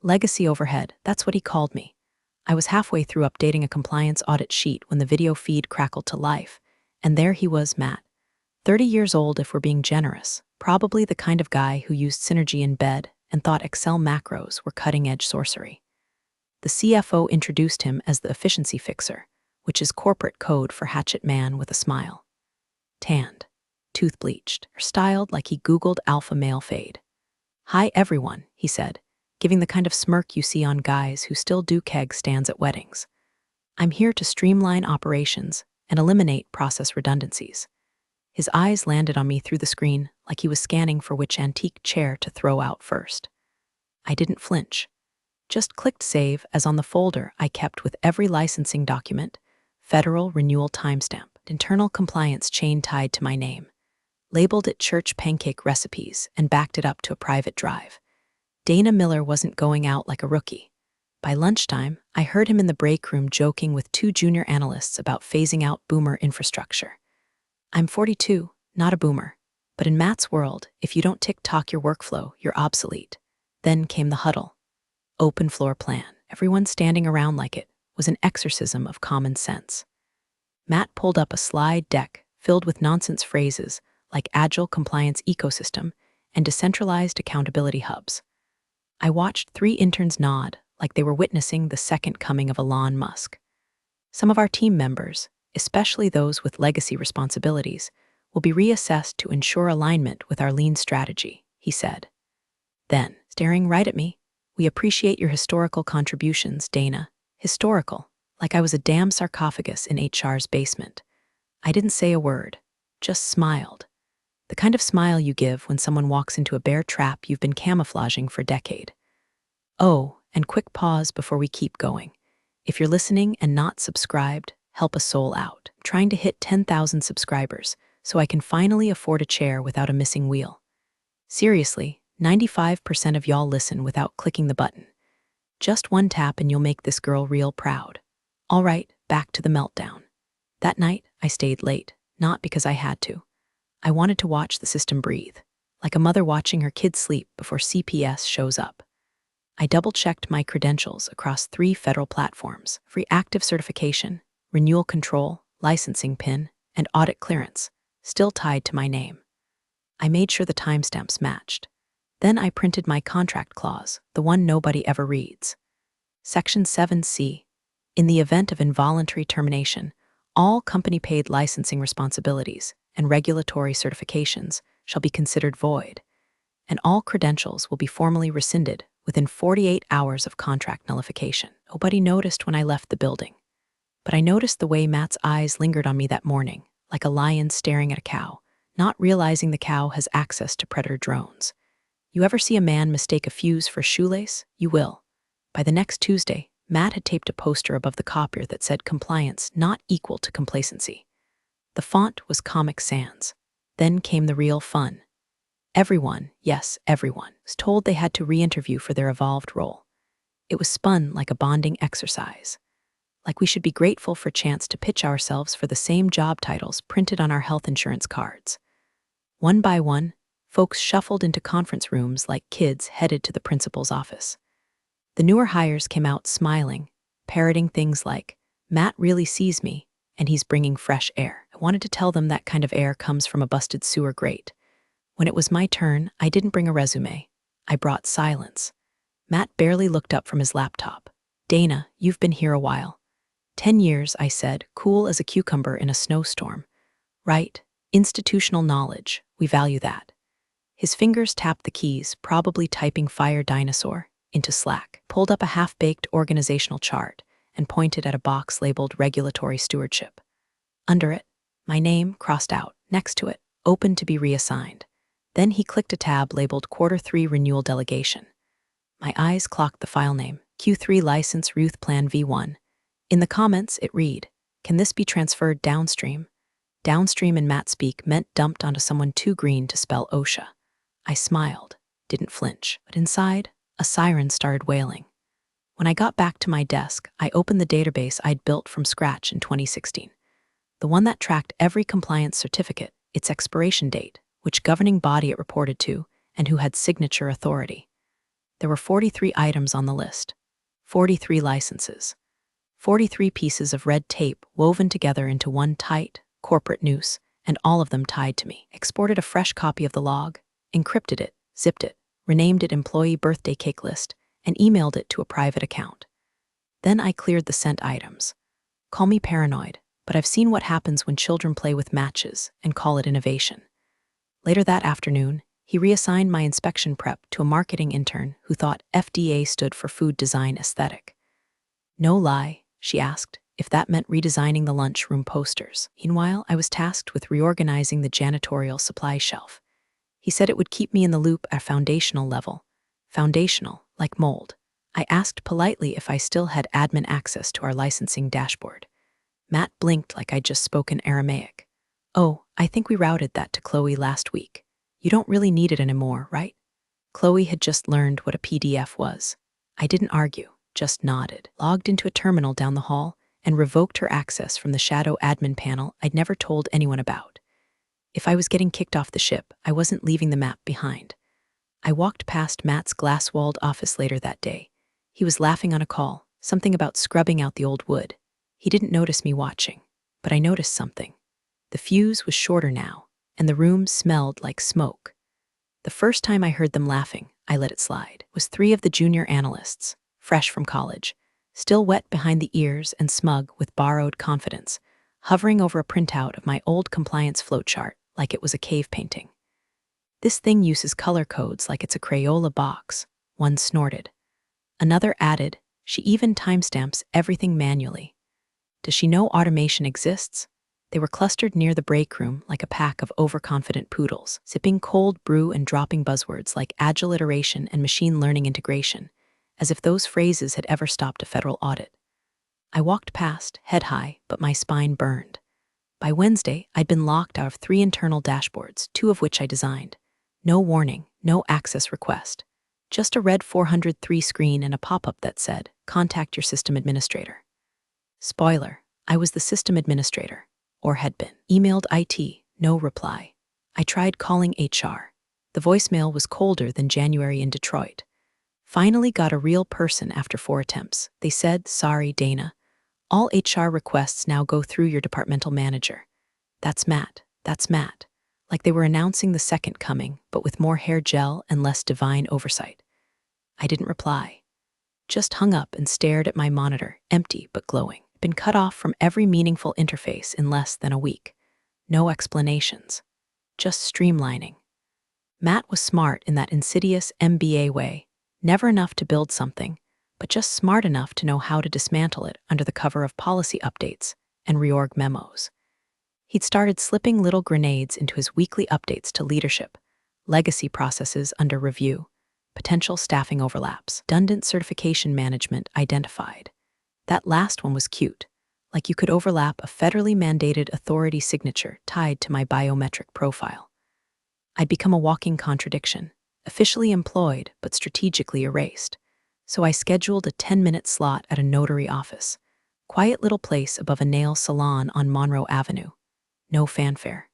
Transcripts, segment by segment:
Legacy overhead, that's what he called me. I was halfway through updating a compliance audit sheet when the video feed crackled to life, and there he was, Matt. 30 years old if we're being generous, probably the kind of guy who used Synergy in bed and thought Excel macros were cutting-edge sorcery. The CFO introduced him as the efficiency fixer, which is corporate code for hatchet man with a smile. Tanned, tooth bleached, or styled like he Googled alpha male fade. "Hi everyone," he said, giving the kind of smirk you see on guys who still do keg stands at weddings. "I'm here to streamline operations and eliminate process redundancies." His eyes landed on me through the screen like he was scanning for which antique chair to throw out first. I didn't flinch. Just clicked save as on the folder I kept with every licensing document, federal renewal timestamp, internal compliance chain tied to my name, labeled it church pancake recipes, and backed it up to a private drive. Dana Miller wasn't going out like a rookie. By lunchtime, I heard him in the break room joking with 2 junior analysts about phasing out boomer infrastructure. I'm 42, not a boomer, but in Matt's world, if you don't tick-tock your workflow, you're obsolete. Then came the huddle. Open floor plan. Everyone standing around like it was an exorcism of common sense. Matt pulled up a slide deck filled with nonsense phrases like agile compliance ecosystem and decentralized accountability hubs. I watched 3 interns nod like they were witnessing the second coming of Elon Musk. Some of our team members, especially those with legacy responsibilities, will be reassessed to ensure alignment with our lean strategy, he said. Then, staring right at me, "We appreciate your historical contributions, Dana." Historical, like I was a damn sarcophagus in HR's basement. I didn't say a word, just smiled. The kind of smile you give when someone walks into a bear trap you've been camouflaging for a decade. Oh, and quick pause before we keep going. If you're listening and not subscribed, help a soul out. I'm trying to hit 10,000 subscribers so I can finally afford a chair without a missing wheel. Seriously, 95% of y'all listen without clicking the button. Just one tap and you'll make this girl real proud. All right, back to the meltdown. That night, I stayed late, not because I had to. I wanted to watch the system breathe, like a mother watching her kid sleep before CPS shows up. I double-checked my credentials across 3 federal platforms: free active certification, renewal control, licensing PIN, and audit clearance, still tied to my name. I made sure the timestamps matched. Then I printed my contract clause, the one nobody ever reads. Section 7C. In the event of involuntary termination, all company-paid licensing responsibilities and regulatory certifications shall be considered void, and all credentials will be formally rescinded within 48 hours of contract nullification. Nobody noticed when I left the building, but I noticed the way Matt's eyes lingered on me that morning, like a lion staring at a cow, not realizing the cow has access to predator drones. You ever see a man mistake a fuse for a shoelace? You will. By the next Tuesday, Matt had taped a poster above the copier that said compliance not equal to complacency. The font was Comic Sans. Then came the real fun. Everyone, yes, everyone, was told they had to re-interview for their evolved role. It was spun like a bonding exercise. Like we should be grateful for a chance to pitch ourselves for the same job titles printed on our health insurance cards. One by one, folks shuffled into conference rooms like kids headed to the principal's office. The newer hires came out smiling, parroting things like, "Matt really sees me, and he's bringing fresh air." I wanted to tell them that kind of air comes from a busted sewer grate. When it was my turn, I didn't bring a resume. I brought silence. Matt barely looked up from his laptop. "Dana, you've been here a while." 10 years, I said, cool as a cucumber in a snowstorm. "Right, institutional knowledge, we value that." His fingers tapped the keys, probably typing Fire Dinosaur, into Slack, pulled up a half-baked organizational chart, and pointed at a box labeled Regulatory Stewardship. Under it, my name crossed out, next to it, open to be reassigned. Then he clicked a tab labeled Q3 Renewal Delegation. My eyes clocked the file name, Q3 License Ruth Plan V1. In the comments, it read, "Can this be transferred downstream?" Downstream in Matt speak meant dumped onto someone too green to spell OSHA. I smiled, didn't flinch, but inside, a siren started wailing. When I got back to my desk, I opened the database I'd built from scratch in 2016. The one that tracked every compliance certificate, its expiration date, which governing body it reported to, and who had signature authority. There were 43 items on the list, 43 licenses, 43 pieces of red tape woven together into one tight, corporate noose, and all of them tied to me. Exported a fresh copy of the log, encrypted it, zipped it, renamed it Employee Birthday Cake List, and emailed it to a private account. Then I cleared the sent items. Call me paranoid, but I've seen what happens when children play with matches and call it innovation. Later that afternoon, he reassigned my inspection prep to a marketing intern who thought FDA stood for Food Design Aesthetic. No lie, she asked, if that meant redesigning the lunchroom posters. Meanwhile, I was tasked with reorganizing the janitorial supply shelf. He said it would keep me in the loop at foundational level. Foundational, like mold. I asked politely if I still had admin access to our licensing dashboard. Matt blinked like I'd just spoken Aramaic. Oh, I think we routed that to Chloe last week. You don't really need it anymore, right? Chloe had just learned what a PDF was. I didn't argue, just nodded, logged into a terminal down the hall, and revoked her access from the shadow admin panel I'd never told anyone about. If I was getting kicked off the ship, I wasn't leaving the map behind. I walked past Matt's glass-walled office later that day. He was laughing on a call, something about scrubbing out the old wood. He didn't notice me watching, but I noticed something. The fuse was shorter now, and the room smelled like smoke. The first time I heard them laughing, I let it slide. It was 3 of the junior analysts, fresh from college, still wet behind the ears and smug with borrowed confidence, hovering over a printout of my old compliance flowchart like it was a cave painting. This thing uses color codes like it's a Crayola box, one snorted. Another added, she even timestamps everything manually. Does she know automation exists? They were clustered near the break room like a pack of overconfident poodles, sipping cold brew and dropping buzzwords like agile iteration and machine learning integration, as if those phrases had ever stopped a federal audit. I walked past, head high, but my spine burned. By Wednesday, I'd been locked out of 3 internal dashboards, 2 of which I designed. No warning, no access request. Just a red 403 screen and a pop-up that said, "Contact your system administrator." Spoiler, I was the system administrator, or had been. Emailed IT, no reply. I tried calling HR. The voicemail was colder than January in Detroit. Finally got a real person after 4 attempts. They said, "Sorry, Dana. All HR requests now go through your departmental manager." That's Matt. Like they were announcing the second coming, but with more hair gel and less divine oversight. I didn't reply. Just hung up and stared at my monitor, empty but glowing. Been cut off from every meaningful interface in less than a week. No explanations. Just streamlining. Matt was smart in that insidious MBA way. Never enough to build something, but just smart enough to know how to dismantle it under the cover of policy updates and reorg memos. He'd started slipping little grenades into his weekly updates to leadership, legacy processes under review, potential staffing overlaps, redundant certification management identified. That last one was cute, like you could overlap a federally mandated authority signature tied to my biometric profile. I'd become a walking contradiction, officially employed but strategically erased. So I scheduled a 10-minute slot at a notary office, quiet little place above a nail salon on Monroe Avenue. No fanfare.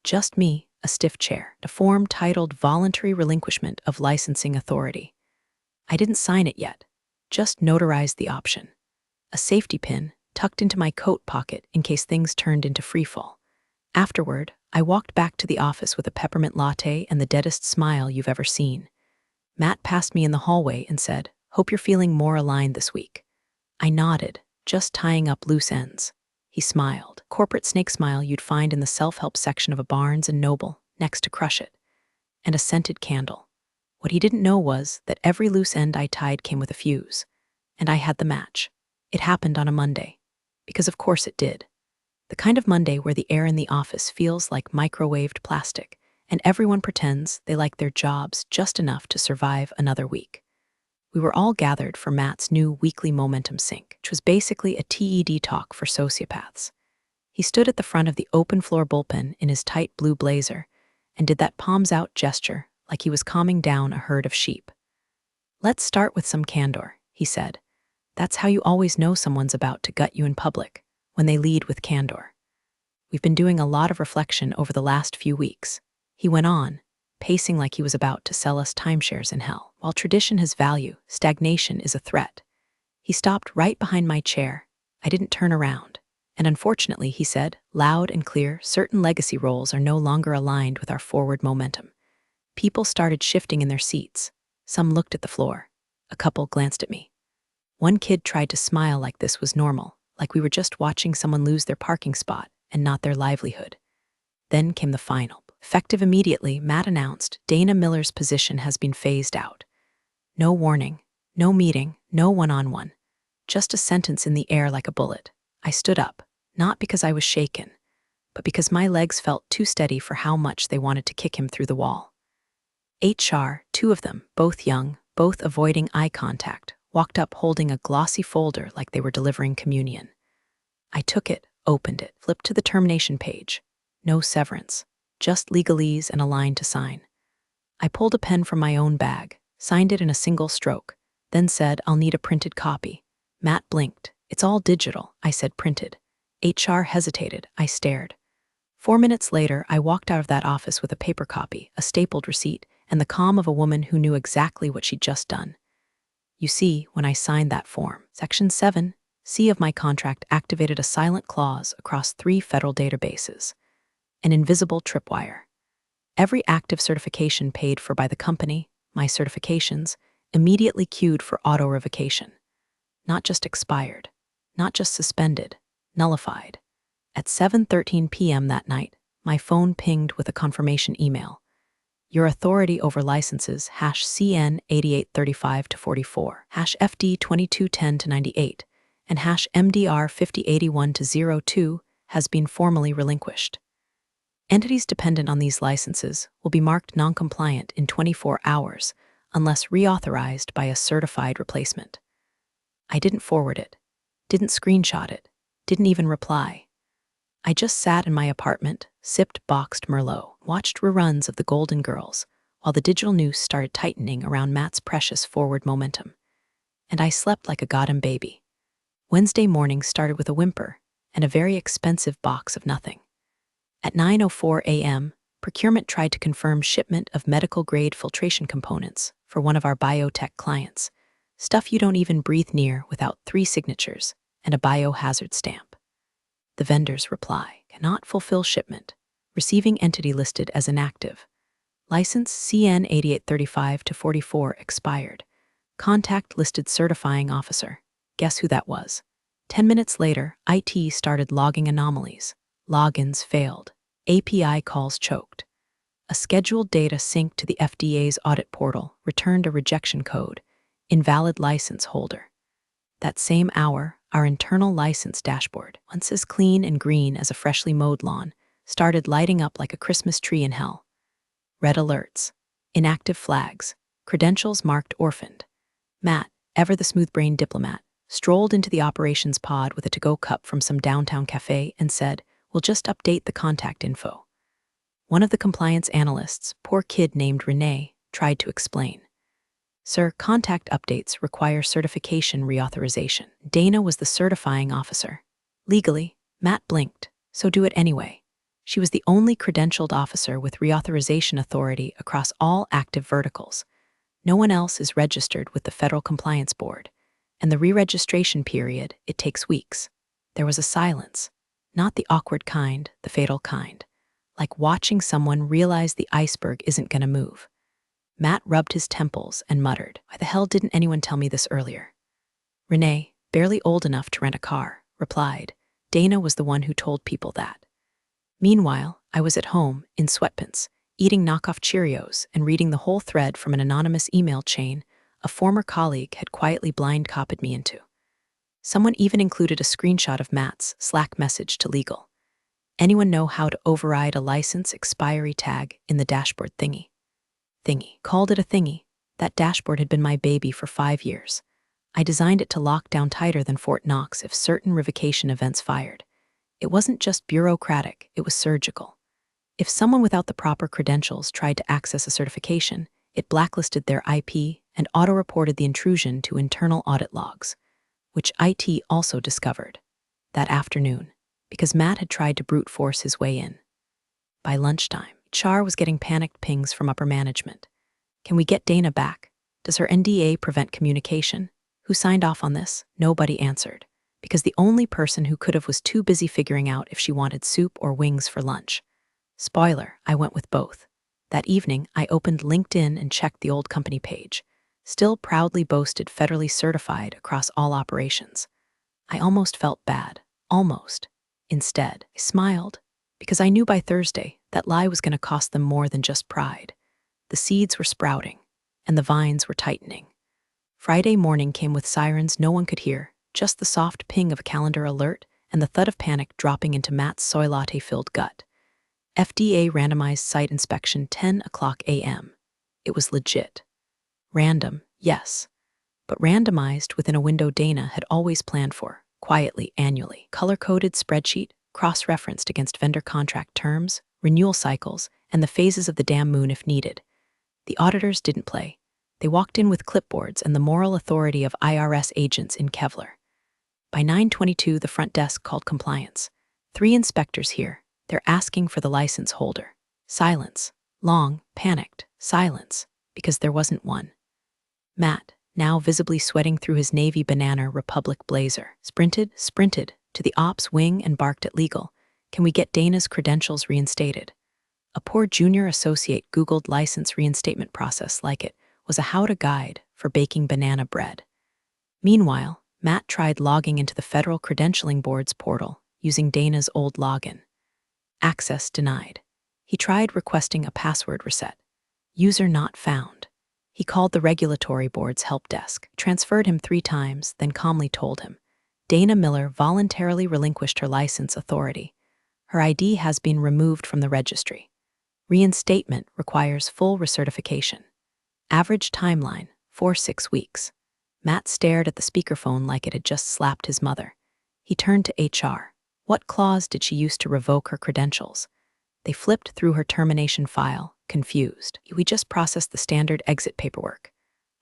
Just me, a stiff chair, a form titled Voluntary Relinquishment of Licensing Authority. I didn't sign it yet, just notarized the option. A safety pin tucked into my coat pocket in case things turned into freefall. Afterward, I walked back to the office with a peppermint latte and the deadest smile you've ever seen. Matt passed me in the hallway and said, "Hope you're feeling more aligned this week." I nodded, just tying up loose ends. He smiled, corporate snake smile you'd find in the self-help section of a Barnes & Noble, next to Crush It, and a scented candle. What he didn't know was that every loose end I tied came with a fuse, and I had the match. It happened on a Monday, because of course it did. The kind of Monday where the air in the office feels like microwaved plastic, and everyone pretends they like their jobs just enough to survive another week. We were all gathered for Matt's new weekly momentum sync, which was basically a TED talk for sociopaths. He stood at the front of the open-floor bullpen in his tight blue blazer and did that palms-out gesture like he was calming down a herd of sheep. "Let's start with some candor," he said. "That's how you always know someone's about to gut you in public, when they lead with candor. We've been doing a lot of reflection over the last few weeks." He went on, pacing like he was about to sell us timeshares in hell. While tradition has value, stagnation is a threat. He stopped right behind my chair. I didn't turn around. And unfortunately, he said, loud and clear, certain legacy roles are no longer aligned with our forward momentum. People started shifting in their seats. Some looked at the floor. A couple glanced at me. One kid tried to smile like this was normal, like we were just watching someone lose their parking spot and not their livelihood. Then came the final. Effective immediately, Matt announced, Dana Miller's position has been phased out. No warning, no meeting, no one-on-one. Just a sentence in the air like a bullet. I stood up, not because I was shaken, but because my legs felt too steady for how much they wanted to kick him through the wall. HR, two of them, both young, both avoiding eye contact, walked up holding a glossy folder like they were delivering communion. I took it, opened it, flipped to the termination page. No severance, just legalese and a line to sign. I pulled a pen from my own bag, signed it in a single stroke, then said, I'll need a printed copy. Matt blinked. It's all digital, I said, printed. HR hesitated. I stared. 4 minutes later, I walked out of that office with a paper copy, a stapled receipt, and the calm of a woman who knew exactly what she'd just done. You see, when I signed that form, Section 7C of my contract activated a silent clause across 3 federal databases. An invisible tripwire. Every active certification paid for by the company, my certifications, immediately queued for auto-revocation. Not just expired, not just suspended, nullified. At 7:13 p.m. that night, my phone pinged with a confirmation email. Your authority over licenses #CN 8835-44, #FD 2210-98, and #MDR 5081-02 has been formally relinquished. Entities dependent on these licenses will be marked non-compliant in 24 hours unless reauthorized by a certified replacement. I didn't forward it, didn't screenshot it, didn't even reply. I just sat in my apartment, sipped boxed Merlot, watched reruns of The Golden Girls, while the digital noose started tightening around Matt's precious forward momentum. And I slept like a goddamn baby. Wednesday morning started with a whimper and a very expensive box of nothing. At 9:04 a.m., procurement tried to confirm shipment of medical-grade filtration components for one of our biotech clients, stuff you don't even breathe near without 3 signatures and a biohazard stamp. The vendor's reply, cannot fulfill shipment. Receiving entity listed as inactive. License CN 8835-44 expired. Contact listed certifying officer. Guess who that was? 10 minutes later, IT started logging anomalies. Logins failed. API calls choked. A scheduled data sync to the FDA's audit portal returned a rejection code. Invalid license holder. That same hour, our internal license dashboard, once as clean and green as a freshly mowed lawn, started lighting up like a Christmas tree in hell. Red alerts. Inactive flags. Credentials marked orphaned. Matt, ever the smooth-brained diplomat, strolled into the operations pod with a to-go cup from some downtown cafe and said, we'll just update the contact info. One of the compliance analysts, poor kid named Renee, tried to explain. Sir, contact updates require certification reauthorization. Dana was the certifying officer. Legally, Matt blinked, so do it anyway. She was the only credentialed officer with reauthorization authority across all active verticals. No one else is registered with the Federal Compliance Board, and the re-registration period, it takes weeks. There was a silence. Not the awkward kind, the fatal kind. Like watching someone realize the iceberg isn't going to move. Matt rubbed his temples and muttered, why the hell didn't anyone tell me this earlier? Renee, barely old enough to rent a car, replied. Dana was the one who told people that. Meanwhile, I was at home, in sweatpants, eating knockoff Cheerios and reading the whole thread from an anonymous email chain a former colleague had quietly blind copied me into. Someone even included a screenshot of Matt's Slack message to legal. Anyone know how to override a license expiry tag in the dashboard thingy? Called it a thingy. That dashboard had been my baby for 5 years. I designed it to lock down tighter than Fort Knox if certain revocation events fired. It wasn't just bureaucratic, it was surgical. If someone without the proper credentials tried to access a certification, it blacklisted their IP and auto-reported the intrusion to internal audit logs, which IT also discovered that afternoon, because Matt had tried to brute force his way in. By lunchtime, HR was getting panicked pings from upper management. Can we get Dana back? Does her NDA prevent communication? Who signed off on this? Nobody answered, because the only person who could have was too busy figuring out if she wanted soup or wings for lunch. Spoiler, I went with both. That evening, I opened LinkedIn and checked the old company page. Still proudly boasted federally certified across all operations. I almost felt bad. Almost. Instead, I smiled, because I knew by Thursday that lie was going to cost them more than just pride. The seeds were sprouting, and the vines were tightening. Friday morning came with sirens no one could hear, just the soft ping of a calendar alert and the thud of panic dropping into Matt's soy latte-filled gut. FDA randomized site inspection 10 o'clock a.m. It was legit. Random, yes, but randomized within a window Dana had always planned for, quietly, annually. Color-coded spreadsheet, cross-referenced against vendor contract terms, renewal cycles, and the phases of the damn moon if needed. The auditors didn't play. They walked in with clipboards and the moral authority of IRS agents in Kevlar. By 9:22, the front desk called compliance. 3 inspectors here. They're asking for the license holder. Silence. Long, panicked silence, because there wasn't one. Matt, now visibly sweating through his navy banana Republic blazer, sprinted to the ops wing and barked at legal. Can we get Dana's credentials reinstated? A poor junior associate Googled license reinstatement process like it was a how-to guide for baking banana bread. Meanwhile, Matt tried logging into the Federal Credentialing Board's portal using Dana's old login. Access denied. He tried requesting a password reset. User not found. He called the regulatory board's help desk, transferred him 3 times, then calmly told him, Dana Miller voluntarily relinquished her license authority. Her ID has been removed from the registry. Reinstatement requires full recertification. Average timeline, 4-6 weeks. Matt stared at the speakerphone like it had just slapped his mother. He turned to HR. What clause did she use to revoke her credentials? They flipped through her termination file, confused. We just processed the standard exit paperwork.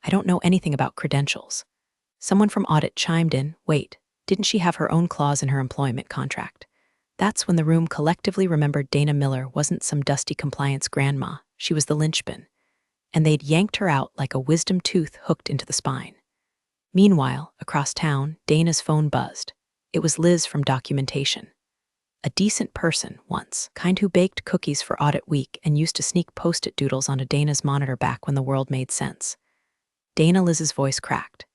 I don't know anything about credentials. Someone from audit chimed in, wait, didn't she have her own clause in her employment contract? That's when the room collectively remembered Dana Miller wasn't some dusty compliance grandma, she was the linchpin. And they'd yanked her out like a wisdom tooth hooked into the spine. Meanwhile, across town, Dana's phone buzzed. It was Liz from documentation. A decent person, once, kind who baked cookies for audit week and used to sneak post-it doodles onto Dana's monitor back when the world made sense. Liz's voice cracked.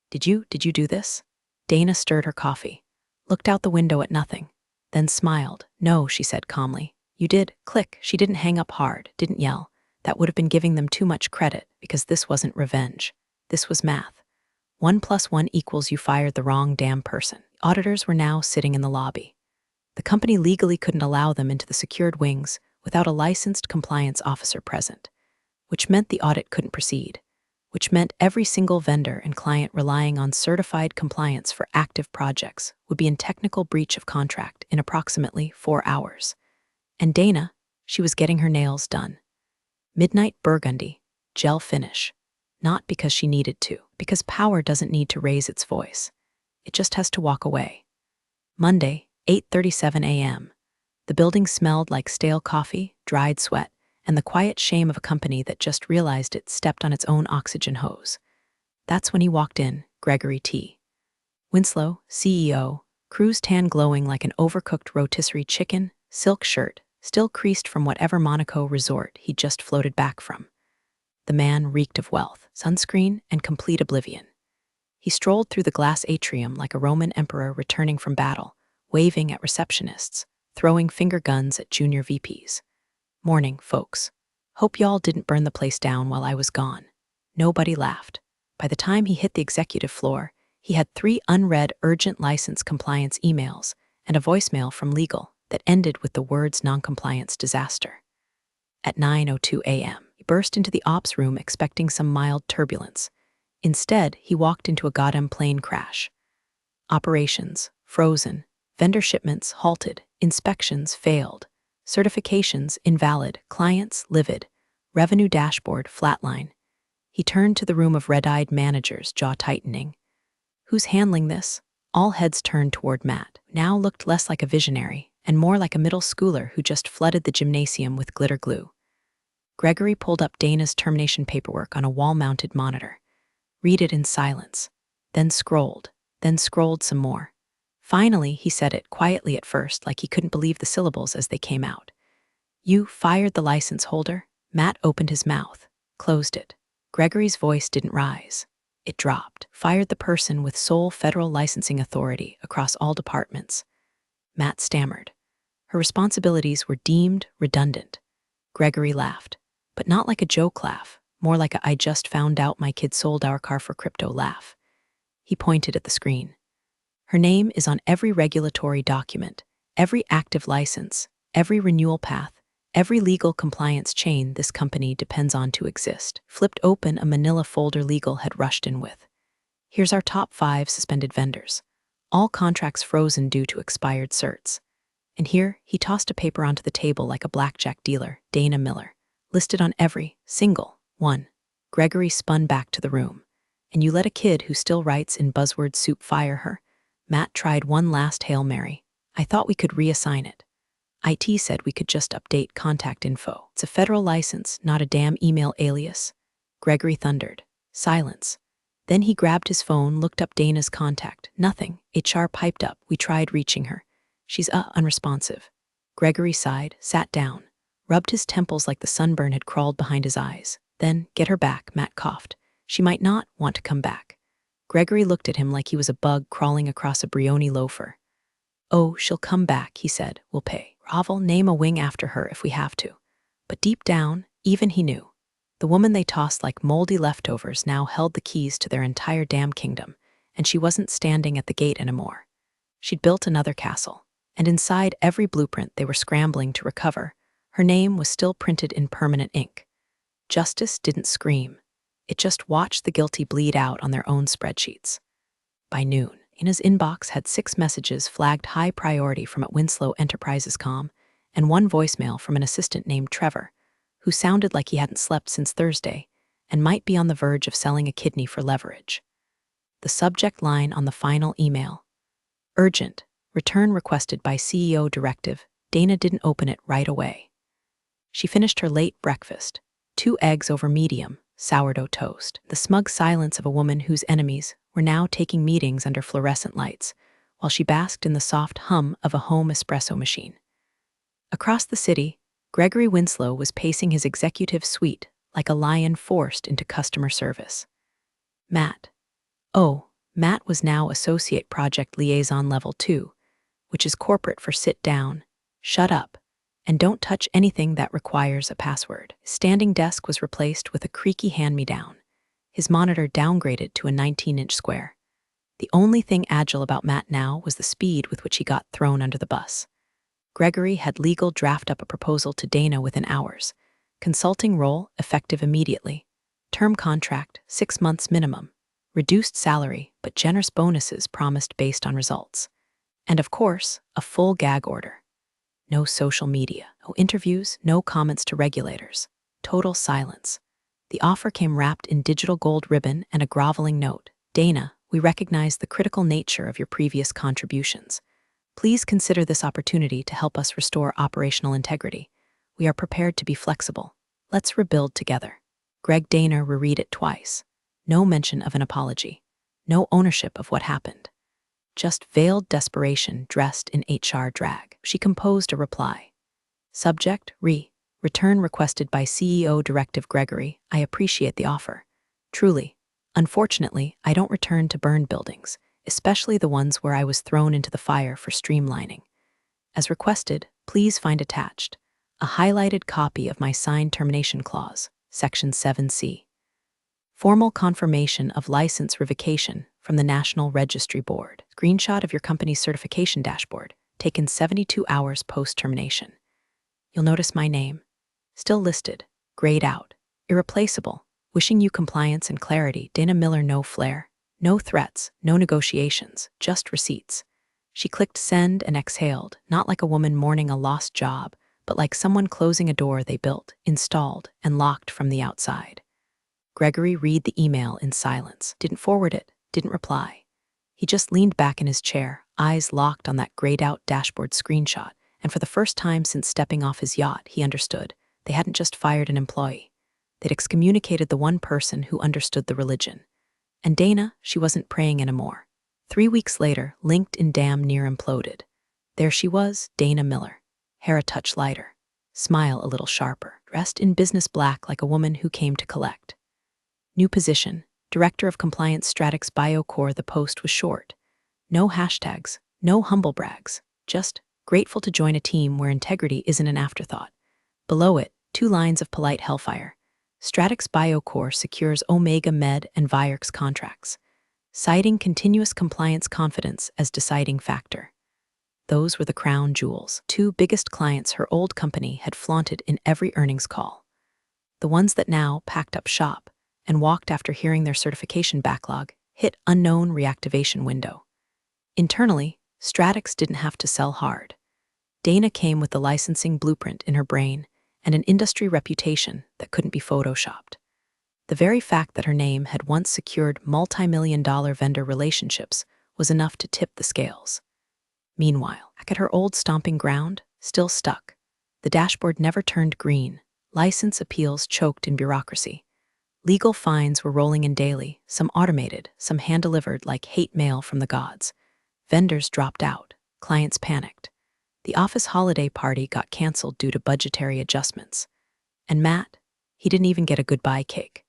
Did you do this? Dana stirred her coffee, looked out the window at nothing, then smiled. No, she said calmly. You did. Click. She didn't hang up hard, didn't yell. That would have been giving them too much credit, because this wasn't revenge. This was math. 1 + 1 = you fired the wrong damn person. Auditors were now sitting in the lobby. The company legally couldn't allow them into the secured wings without a licensed compliance officer present, which meant the audit couldn't proceed, which meant every single vendor and client relying on certified compliance for active projects would be in technical breach of contract in approximately 4 hours. And Dana, she was getting her nails done. Midnight burgundy, gel finish. Not because she needed to, because power doesn't need to raise its voice. It just has to walk away. Monday, 8:37 a.m. The building smelled like stale coffee, dried sweat, and the quiet shame of a company that just realized it stepped on its own oxygen hose. That's when he walked in, Gregory T. Winslow, CEO, cruise tan glowing like an overcooked rotisserie chicken, silk shirt, still creased from whatever Monaco resort he'd just floated back from. The man reeked of wealth, sunscreen, and complete oblivion. He strolled through the glass atrium like a Roman emperor returning from battle, waving at receptionists, throwing finger guns at junior VPs. Morning, folks. Hope y'all didn't burn the place down while I was gone. Nobody laughed. By the time he hit the executive floor, he had 3 unread urgent license compliance emails and a voicemail from legal that ended with the words noncompliance disaster. At 9:02 a.m., he burst into the ops room expecting some mild turbulence. Instead, he walked into a goddamn plane crash. Operations, frozen. Vendor shipments, halted. Inspections, failed. Certifications, invalid. Clients, livid. Revenue dashboard, flatline. He turned to the room of red-eyed managers, jaw tightening. Who's handling this? All heads turned toward Matt, who now looked less like a visionary and more like a middle schooler who just flooded the gymnasium with glitter glue. Gregory pulled up Dana's termination paperwork on a wall-mounted monitor. Read it in silence, then scrolled some more. Finally, he said it quietly at first, like he couldn't believe the syllables as they came out. You fired the license holder? Matt opened his mouth, closed it. Gregory's voice didn't rise. It dropped. Fired the person with sole federal licensing authority across all departments. Matt stammered. Her responsibilities were deemed redundant. Gregory laughed, but not like a joke laugh, more like a "I just found out my kid sold our car for crypto" laugh. He pointed at the screen. Her name is on every regulatory document, every active license, every renewal path, every legal compliance chain this company depends on to exist. Flipped open a manila folder legal had rushed in with. Here's our top 5 suspended vendors. All contracts frozen due to expired certs. And here, he tossed a paper onto the table like a blackjack dealer, Dana Miller, listed on every single one. Gregory spun back to the room. And you let a kid who still writes in buzzword soup fire her? Matt tried one last Hail Mary. I thought we could reassign it. IT said we could just update contact info. It's a federal license, not a damn email alias. Gregory thundered. Silence. Then he grabbed his phone, looked up Dana's contact. Nothing. HR piped up. We tried reaching her. She's unresponsive. Gregory sighed, sat down, rubbed his temples like the sunburn had crawled behind his eyes. Then, get her back, Matt coughed. She might not want to come back. Gregory looked at him like he was a bug crawling across a Brioni loafer. Oh, she'll come back, he said. We'll pay. Ravel, name a wing after her if we have to. But deep down, even he knew. The woman they tossed like moldy leftovers now held the keys to their entire damn kingdom, and she wasn't standing at the gate anymore. She'd built another castle, and inside every blueprint they were scrambling to recover, her name was still printed in permanent ink. Justice didn't scream. It just watched the guilty bleed out on their own spreadsheets. By noon, Ina's inbox had 6 messages flagged high priority from at Winslow Enterprises Com, and 1 voicemail from an assistant named Trevor, who sounded like he hadn't slept since Thursday and might be on the verge of selling a kidney for leverage. The subject line on the final email: urgent, return requested by CEO directive. Dana didn't open it right away. She finished her late breakfast, 2 eggs over medium, sourdough toast. The smug silence of a woman whose enemies were now taking meetings under fluorescent lights, while she basked in the soft hum of a home espresso machine. Across the city, Gregory Winslow was pacing his executive suite like a lion forced into customer service. Matt. Oh, Matt was now Associate Project Liaison Level 2, which is corporate for sit down, shut up, and don't touch anything that requires a password. His standing desk was replaced with a creaky hand-me-down, his monitor downgraded to a 19-inch square. The only thing agile about Matt now was the speed with which he got thrown under the bus. Gregory had legal draft up a proposal to Dana within hours. Consulting role effective immediately. Term contract, 6 months minimum. Reduced salary, but generous bonuses promised based on results. And of course, a full gag order. No social media, no interviews, no comments to regulators. Total silence. The offer came wrapped in digital gold ribbon and a groveling note. Dana, we recognize the critical nature of your previous contributions. Please consider this opportunity to help us restore operational integrity. We are prepared to be flexible. Let's rebuild together. Greg Dana reread it twice. No mention of an apology. No ownership of what happened. Just veiled desperation dressed in HR drag. She composed a reply. Subject, return requested by CEO Directive Gregory. I appreciate the offer. Truly. Unfortunately, I don't return to burned buildings, especially the ones where I was thrown into the fire for streamlining. As requested, please find attached a highlighted copy of my signed termination clause, Section 7C. Formal confirmation of license revocation from the National Registry Board. Screenshot of your company's certification dashboard, taken 72 hours post-termination. You'll notice my name. Still listed, grayed out, irreplaceable, wishing you compliance and clarity. Dana Miller. No flair, no threats, no negotiations, just receipts. She clicked send and exhaled, not like a woman mourning a lost job, but like someone closing a door they built, installed, and locked from the outside. Gregory read the email in silence, didn't forward it, didn't reply. He just leaned back in his chair, eyes locked on that grayed-out dashboard screenshot, And for the first time since stepping off his yacht, he understood. They hadn't just fired an employee. They'd excommunicated the one person who understood the religion. And Dana, she wasn't praying anymore. 3 weeks later, LinkedIn damn near imploded. There she was, Dana Miller. Hair a touch lighter. Smile a little sharper. Dressed in business black like a woman who came to collect. New position, Director of Compliance Stratix BioCore. The post was short. No hashtags, no humble brags. Just, grateful to join a team where integrity isn't an afterthought. Below it, 2 lines of polite hellfire. Stratix BioCore secures Omega Med and Vierx contracts, citing continuous compliance confidence as deciding factor. Those were the crown jewels. 2 biggest clients her old company had flaunted in every earnings call. The ones that now packed up shop and walked after hearing their certification backlog hit unknown reactivation window. Internally, Stratix didn't have to sell hard. Dana came with the licensing blueprint in her brain and an industry reputation that couldn't be photoshopped. The very fact that her name had once secured multi-million-dollar vendor relationships was enough to tip the scales. Meanwhile, back at her old stomping ground, still stuck. The dashboard never turned green. License appeals choked in bureaucracy. Legal fines were rolling in daily, some automated, some hand-delivered like hate mail from the gods. Vendors dropped out. Clients panicked. The office holiday party got canceled due to budgetary adjustments. And Matt, he didn't even get a goodbye cake.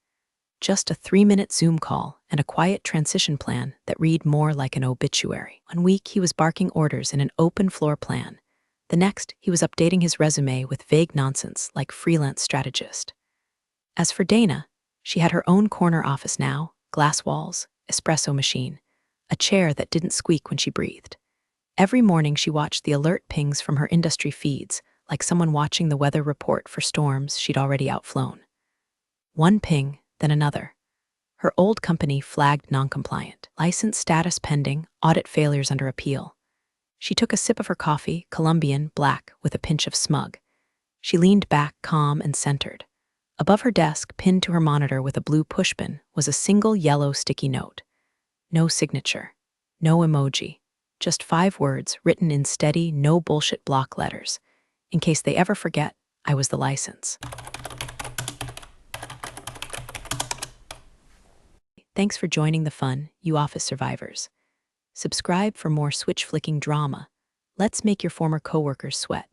Just a 3-minute Zoom call and a quiet transition plan that read more like an obituary. 1 week, he was barking orders in an open floor plan. The next, he was updating his resume with vague nonsense like freelance strategist. As for Dana, she had her own corner office now, glass walls, espresso machine, a chair that didn't squeak when she breathed. Every morning she watched the alert pings from her industry feeds, like someone watching the weather report for storms she'd already outflown. One ping, then another. Her old company flagged non-compliant, license status pending, audit failures under appeal. She took a sip of her coffee, Colombian, black, with a pinch of smug. She leaned back, calm and centered. Above her desk, pinned to her monitor with a blue pushpin, was a single yellow sticky note. No signature, no emoji. Just 5 words written in steady, no bullshit block letters. In case they ever forget, I was the license. Thanks for joining the fun, you office survivors. Subscribe for more switch-flicking drama. Let's make your former coworkers sweat.